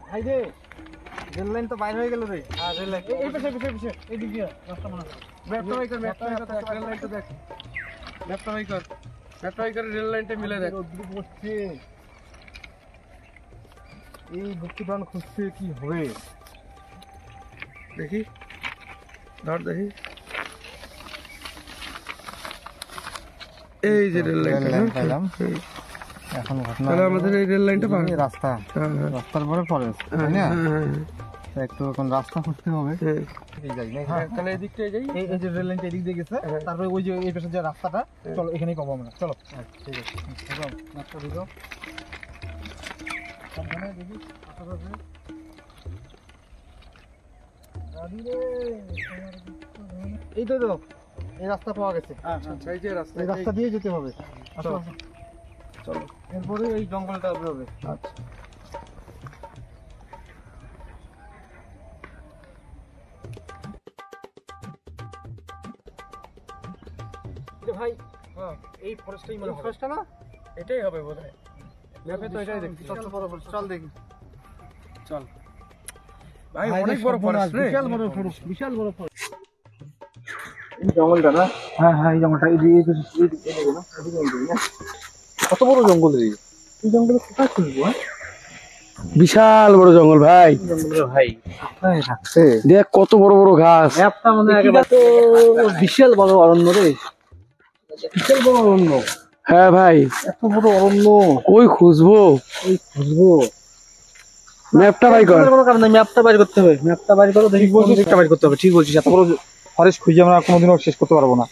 ভাই রে rail line তো বাইরে হয়ে গেল রে। রেল লাইন এই পাশে পাশে পাশে এইদিক দিয়ে রাস্তা মনে হয়। ম্যাপটা ভাই কর, ম্যাপটা দেখ, রেল লাইনটা দেখ, ম্যাপটা ভাই কর, ম্যাপটা ভাই করে রেল লাইনটা মিলে দেখ। বসছে এই গুপ্তধন খুঁজছে কি হবে দেখি, ধর দেখি। এই যে রেল লাইনটা এখন ঘটনা তাহলে আমাদের এই রেল লাইনটা পার রাস্তা, রাস্তার পরে ফরেস্ট তাই না? একটু এখন রাস্তা খুঁজতে হবে। তাহলে এই দিকটাই যাই, এই যে রেল লাইনটা এদিক দিয়ে গেছে, তারপরে ওই যে এই পাশে যে রাস্তাটা, চলো এখানেই পাবো আমরা। চলো ঠিক আছে, রাস্তা দিও সাবধানে দেখি। এই তো এই রাস্তা পাওয়া গেছে। এই যে রাস্তা, এই রাস্তা দিয়ে যেতে হবে। চলো এরপরে এই জঙ্গলটা হবে। আচ্ছা ভাই এই ফরেস্টটাই মনে হয়। ফরেস্টটা না এটাই হবে বোধহয়, ম্যাপে তো এটাই দেখছি। চল দেখি, চল ভাই অনেক বড় ফরেস্ট রে, বিশাল বড় ফরেস্ট, বিশাল বড় ফরেস্ট। এই জঙ্গলটা না? হ্যাঁ হ্যাঁ এই জঙ্গলটা, এই কত বড় জঙ্গল রে, এই জঙ্গলে কোথায় খুঁজবো? বিশাল বড় জঙ্গল ভাই, ভাই রাখছে দেখ কত বড় বড় ঘাস। ম্যাপটা মনে হয় একেবারে বিশাল বড় অরণ্য রে, বিশাল বড় অরণ্য। হ্যাঁ ভাই এত বড় অরণ্য কই খুঁজবো, ওই খুঁজবো। ম্যাপটা বাই কর, কোনো কারণ নাই, ম্যাপটা বাইর করতে হবে। ম্যাপটা বাইর করো দেখি, কোন দিকটা বাইর করতে হবে। ঠিক বলছিস, এত বড় ফরেস্ট খুঁজে আমরা কোনোদিনও শেষ করতে পারবো না,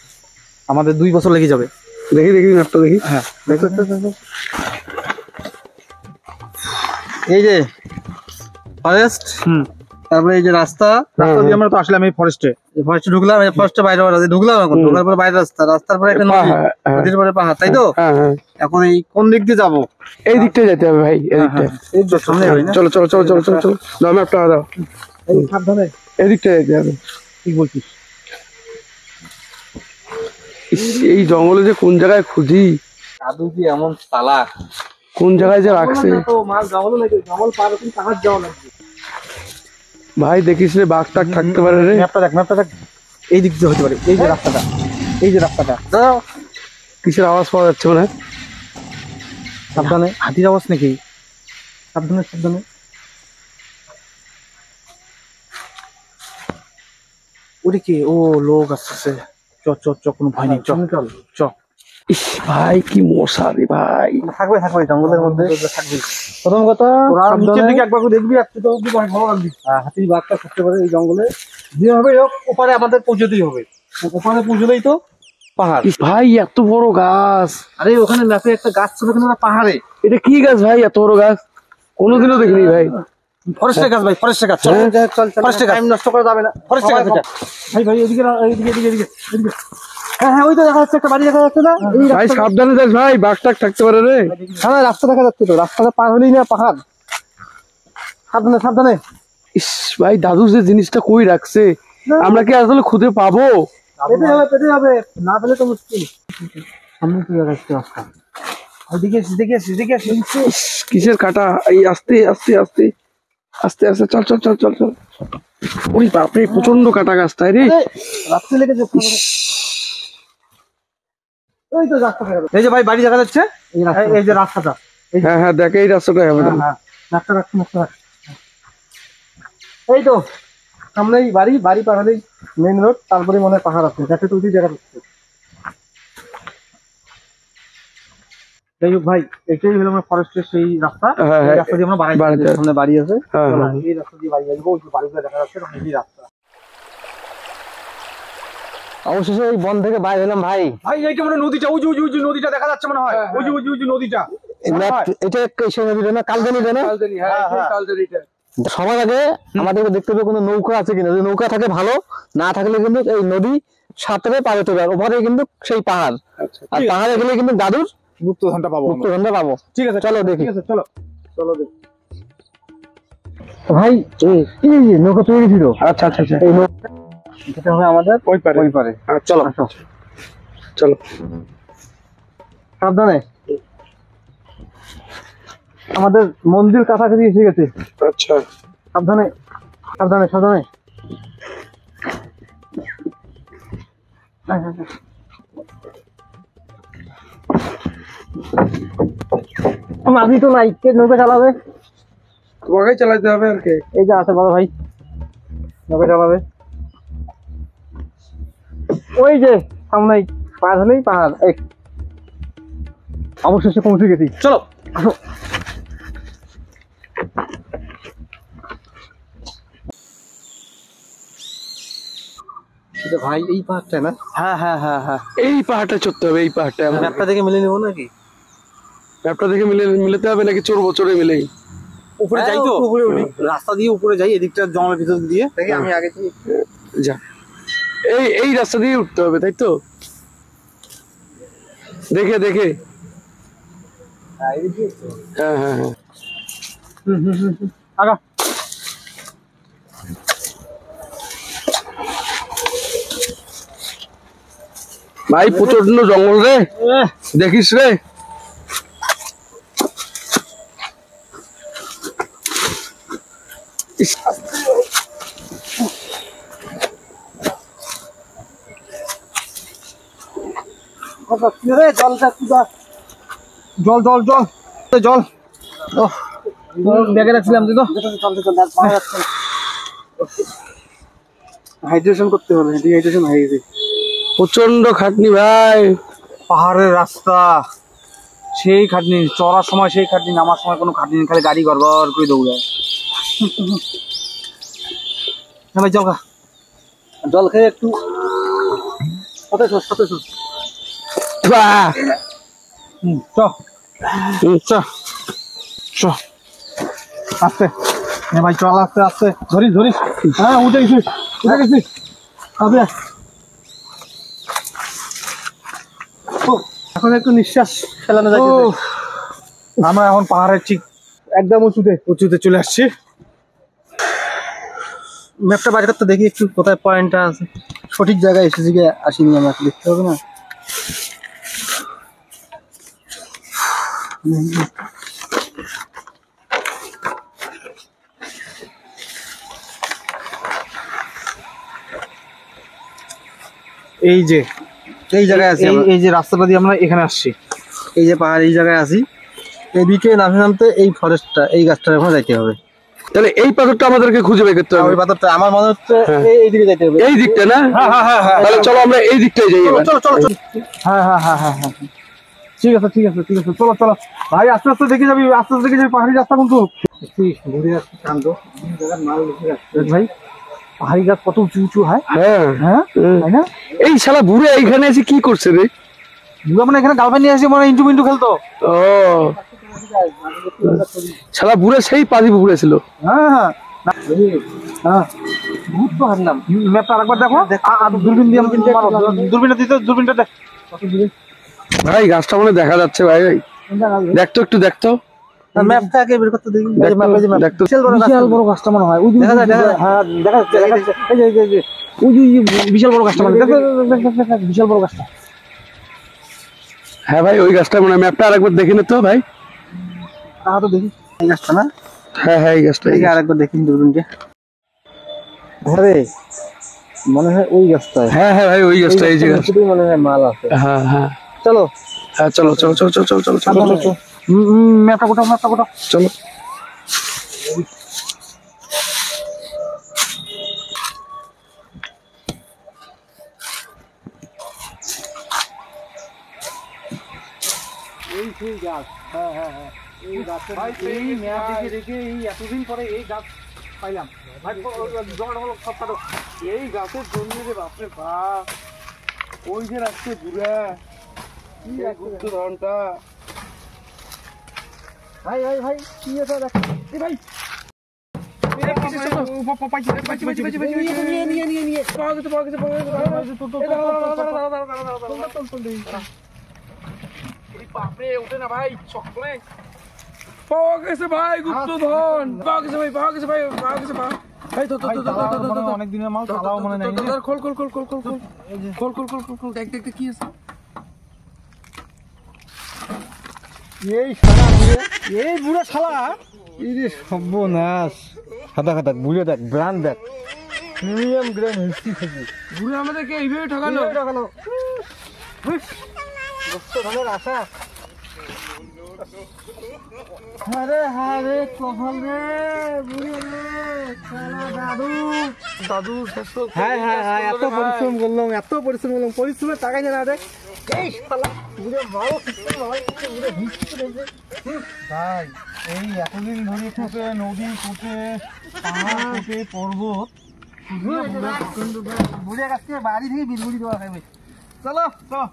আমাদের 2 বছর লেগে যাবে। দেখি দেখি ম্যাপটা দেখি। হ্যাঁ দেখো, এই যে ফরেস্ট, তারপরে এই যে রাস্তা, রাস্তা দিয়ে আমরা তো আসলাম এই ফরেস্টে, ফরেস্টে ঢুকলাম, এই ফরেস্টে বাইরে ঢুকলাম, এখন ঢোকার পরে বাইরে রাস্তা, রাস্তার পরে একটা নদী, নদীর পরে পাহাড়, তাই তো? এখন এই কোন দিক দিয়ে যাবো? এই দিকটাই যেতে হবে ভাই, এই দিকটা, এই যে সামনে হয় না? চলো চলো চলো চলো চলো চলো, দাও ম্যাপটা দাও, এই সাবধানে এই দিকটাই যেতে হবে। ঠিক বলছিস। এই জঙ্গলে যে কোন জায়গায় খুঁজি, দাদু কি এমন চালাক, কোন জায়গায় যে রাখছে। তো মাল জঙ্গল নাকি, জঙ্গল পার হতে পাহাড় যাওয়া লাগবে ভাই। দেখিস রে বাঘ টাক থাকতে পারে রে। ম্যাপটা দেখ, ম্যাপটা দেখ, এই দিক দিয়ে হতে পারে। এই যে রাস্তাটা, এই যে রাস্তাটা, দাও। কিসের আওয়াজ পাওয়া যাচ্ছে মনে হয়? সাবধানে, হাতির আওয়াজ নাকি? সাবধানে সাবধানে। ওরে কি, ও লোক আসছে। চ চ চ, কোনো ভয় নেই, চল চল চ। ইস ভাই কি মশা রে ভাই। থাকবে থাকবে জঙ্গলের মধ্যে থাকবে। প্রথম কথা নিচের দিকে একবার দেখবি, একটু তো ভালো লাগবে। হাতি বাঘটা থাকতে পারে এই জঙ্গলে। যেভাবে হোক ওপারে আমাদের পৌঁছতেই হবে, ওপারে পৌঁছলেই তো পাহাড়। ভাই এত বড় গাছ, আরে ওখানে ম্যাপে একটা গাছ ছিল কিনা পাহাড়ে। এটা কি গাছ ভাই, এত বড় গাছ কোনোদিনও দেখিনি ভাই। ফরেস্টের গাছ ভাই, ফরেস্টের গাছ। চল চল, ফরেস্টের গাছ, টাইম নষ্ট করা যাবে না। ফরেস্টের গাছ এটা ভাই, ভাই এদিকে এদিকে এদিকে এদিকে এদিকে। হ্যাঁ হ্যাঁ ওই তো দেখা যাচ্ছে, একটা বাড়ি দেখা যাচ্ছে না? ভাই সাবধানে যাস ভাই, বাঘ টাক থাকতে পারে রে। হ্যাঁ রাস্তা দেখা যাচ্ছে তো, রাস্তাটা পার হলেই না পাহাড়। সাবধানে সাবধানে। ইস ভাই দাদু যে জিনিসটা কই রাখছে, আমরা কি আসলে খুঁজে পাবো? পেতে হবে, পেতে হবে, না পেলে তো মুশকিল। সামনে কি রাখছে রাস্তা, ওইদিকে এদিকে এদিকে এদিকে। কিসের কাটা, এই আস্তে আস্তে আস্তে আস্তে আস্তে, চল চল চল চল চল। ওই বাপরে প্রচন্ড কাটা গাছ, তাই রে রাস্তা লেগেছে। ওই তো রাস্তা, এই যে ভাই বাড়ি দেখা যাচ্ছে, এই যে রাস্তাটা। হ্যাঁ হ্যাঁ দেখ, এই রাস্তাটাই হবে। হ্যাঁ রাস্তা রাখছি, রাস্তা রাখ। এই তো সামনেই বাড়ি, বাড়ি পার হলেই মেইন রোড, তারপরে মনে হয় পাহাড় আছে, যাতে তুই দেখা যাচ্ছে। যাই হোক ভাই, এটাই হলো আমার ফরেস্টের সেই রাস্তা। এই রাস্তা দিয়ে আমরা বাড়ি, সামনে বাড়ি আছে, এই রাস্তা দিয়ে বাড়ি যাবো। ওই বাড়িগুলো দেখা যাচ্ছে, এই রাস্তা। অবশেষে এই বন থেকে বাইরে হলাম ভাই। ভাই এইটা মনে নদীটা, ওই যে নদীটা দেখা যাচ্ছে মনে হয়, ওই যে নদীটা। এটা সেই নদীটা না, কালজানিটা না? কালজানি, হ্যাঁ কালজানিটা। সবার আগে আমাদেরকে দেখতে হবে কোনো নৌকা আছে কিনা, যদি নৌকা থাকে ভালো, না থাকলে কিন্তু এই নদী সাঁতরে পার হতে হবে, ওভারে কিন্তু সেই পাহাড়। আর পাহাড়ে গেলে কিন্তু দাদুর গুপ্তধনটা পাবো, গুপ্তধনটা পাবো। ঠিক আছে চলো দেখি, ঠিক আছে চলো চলো দেখি। ভাই এই নৌকা পেয়ে গেছিল। আচ্ছা আচ্ছা আচ্ছা, এই নৌকা যেটা হবে আমাদের ওই পারে, ওই পারে। চলো চলো সাবধানে। আমাদের মন্দির কাছাকাছি এসে গেছে। আচ্ছা সাবধানে সাবধানে সাবধানে। মাঝি তো নাই, কে নৌকা চালাবে? তোমাকেই চালাতে হবে আর কে? এই যে আছে বড় ভাই, নৌকা চালাবে। ওই যে সামনে পার হলেই পাহাড়। এই অবশেষে পৌঁছে গেছি, চলো আসো। ভাই এই পাহাড়টা না? হ্যাঁ হ্যাঁ হ্যাঁ হ্যাঁ, এই পাহাড়টা চড়তে হবে, এই পাহাড়টা। ম্যাপটা দেখে মিলে নেবো নাকি? ম্যাপটা দেখে মিলাতে হবে নাকি চড়বো, চড়ে মিলেই উপরে যাই তো, উপরে উঠি, রাস্তা দিয়ে উপরে যাই, এদিকটা জঙ্গলের ভিতর দিয়ে দেখি। আমি আগে থেকে যা, এই রাস্তা দিয়ে উঠতে হবে তাই তো? দেখে দেখে, হ্যাঁ হ্যাঁ হ্যাঁ। আগা ভাই প্রচন্ড জঙ্গল রে, দেখিস রে। জল জল জল জল ব্যাগে রাখছিলাম তো। হাইড্রেশন করতে হবে, ডিহাইড্রেশন হয়ে গেছে। প্রচন্ড খাটনি ভাই, পাহাড়ের রাস্তা সেই খাটনি, চড়ার সময় সেই খাটনি, নামার সময় কোনো খাটনি, খালি গাড়ি গড়গড় করে দৌড়ায়। ভাই জল খা, জল খেয়ে একটু সতেজ সতেজ। আস্তে ভাই চল, আস্তে আস্তে ধরিস ধরিস। হ্যাঁ উঠে গেছিস, উঠে গেছিস। এখন একটু নিঃশ্বাস ফেলানো যায়। আমরা এখন পাহাড়ের ঠিক একদম উঁচুতে চলে আসছি। ম্যাপটা বাইরে করতে দেখি একটু কোথায় পয়েন্টটা আছে, সঠিক জায়গায় এসেছি কি আসিনি আমরা, দেখতে হবে না? এই যে এই জায়গায় আছি, এই যে রাস্তাটা দিয়ে আমরা এখানে আসছি, এই যে পাহাড়, এই জায়গায় আছি। এদিকে নামতে এই ফরেস্টটা, এই গাছটা ওখানে যাইতে হবে। তাহলে এই পাথরটা আমাদেরকে খুঁজে বের করতে হবে। ওই পাথরটা আমার মনে হচ্ছে এই দিকে যাইতে হবে, এই দিকটা না? তাহলে চলো আমরা এই দিকটাই যাই। চলো চলো চলো। হ্যাঁ হ্যাঁ হ্ঁ হ্যাঁ হ্যাঁ, ঠিক আছে ঠিক আছে ঠিক আছে, চলো চলো ভাই, আস্তে আস্তে দেখে যাবি, আস্তে আস্তে দেখে যাবি। পাহাড়ি রাস্তা কিন্তু ঘুরে যাচ্ছে শান্ত ভাই, পাহাড়ি গাছ কত উঁচু উঁচু হয়। হ্যাঁ হ্যাঁ তাই না? এই শালা বুড়ে এইখানে এসে কি করছে রে? বুড়া মানে এখানে গার্লফ্রেন্ড নিয়ে আসে, মানে ইন্টু মিন্টু খেলতো। ও শালা বুড়ে সেই পাজি পুকুরে ছিল। হ্যাঁ হ্যাঁ হ্যাঁ, ভূত তো হারলাম। ম্যাপটা আরেকবার দেখো, দূরবীন দিয়ে দূরবীনটা দিতে, দূরবীনটা দেখ। ভাই গাছটা মনে দেখা যাচ্ছে ভাই, দেখতো একটু দেখতো। ম্যাপটাকে বের করতে দেখি, বিশাল বড় গাছটা মনে হয়। দেখা যায়, হ্যাঁ দেখা যাচ্ছে। এই যে ওই বিশাল বড় গাছটা, মানে বিশাল বড় গাছটা। হ্যাঁ ভাই ওই গাছটা মনে হয়। ম্যাপটা আরেকবার দেখে নে তো ভাই। তো দেখি এই গাছটা না? হ্যাঁ হ্যাঁ এই গাছটা, আরেকবার দেখি দূরবীনকে। আরে মনে হয় ওই গাছটা। হ্যাঁ হ্যাঁ ভাই ওই গাছটা, এই যে গাছ মনে হয় মাল আছে। হ্যাঁ হ্যাঁ চলো, হ্যাঁ চলো চলো চলো চলো চলো চলো চলো চলো। ম্যাপটা কোথাও, ম্যাপটা কোথাও, চলো। এই সেই গাছ। হ্যাঁ হ্যাঁ হ্যাঁ, এই গাছের এই ম্যাপ দেখে দেখে এই এতদিন পরে এই গাছ পাইলাম ভাই। জমাটা হলো সব কাটো, এই গাছের জন্য রে বাপরে বাপ। ওই যে রাখছে বুড়া, কি গুপ্ত ধনটা। ভাই ভাই ভাই কি এটা দেখ ভাই, বাপরে ওঠে না ভাই, সকলে পাওয়া গেছে ভাই গুপ্তধন, পাওয়া গেছে ভাই, পাওয়া গেছে ভাই, পাওয়া গেছে ভাই। ভাই তো অনেক দিনের মাল, চালাও মনে নাই। খোল খোল খোল খোল খোল খোল খোল খোল খোল খোল খোল, দেখ দেখ কি আছে। এই শালা বুড়ে, এই বুড়ো শালা, এই যে সর্বনাশ। খাতা খাতা বুড়ে দেখ, ব্র্যান্ড দেখ, প্রিমিয়াম গ্রেড হিস্ট্রি থেকে বুড়ো আমাদেরকে এইভাবে ঠকালো। টাকালো ধনের আশা। আরে হারে কখন রে বুড়ি রে, শালা দাদু দাদু শেষ তো হ্যাঁ হ্যাঁ হ্যাঁ, এত পরিশ্রম করলাম, এত পরিশ্রম করলাম, পরিশ্রমের টাকাই না রে। এই শালা বুড়ে ভালো বুড়ে হিস্ট্রি রয়েছে ভাই। এই এতদিন ধরে খুঁটে নদী, খুঁটে পাহাড়, খুঁটে পর্বত, বুড়ে কাছ থেকে বাড়ি থেকে বিলগুড়ি দেওয়া খাবে। চলো চলো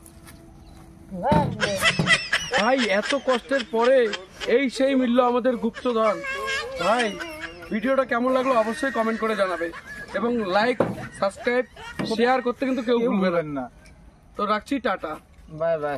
ভাই, এত কষ্টের পরে এই সেই মিলল আমাদের গুপ্তধন। ভাই, ভিডিওটা কেমন লাগলো অবশ্যই কমেন্ট করে জানাবে এবং লাইক, সাবস্ক্রাইব, শেয়ার করতে কিন্তু কেউ ভুলবেন না। তো রাখছি, টাটা। Bye bye.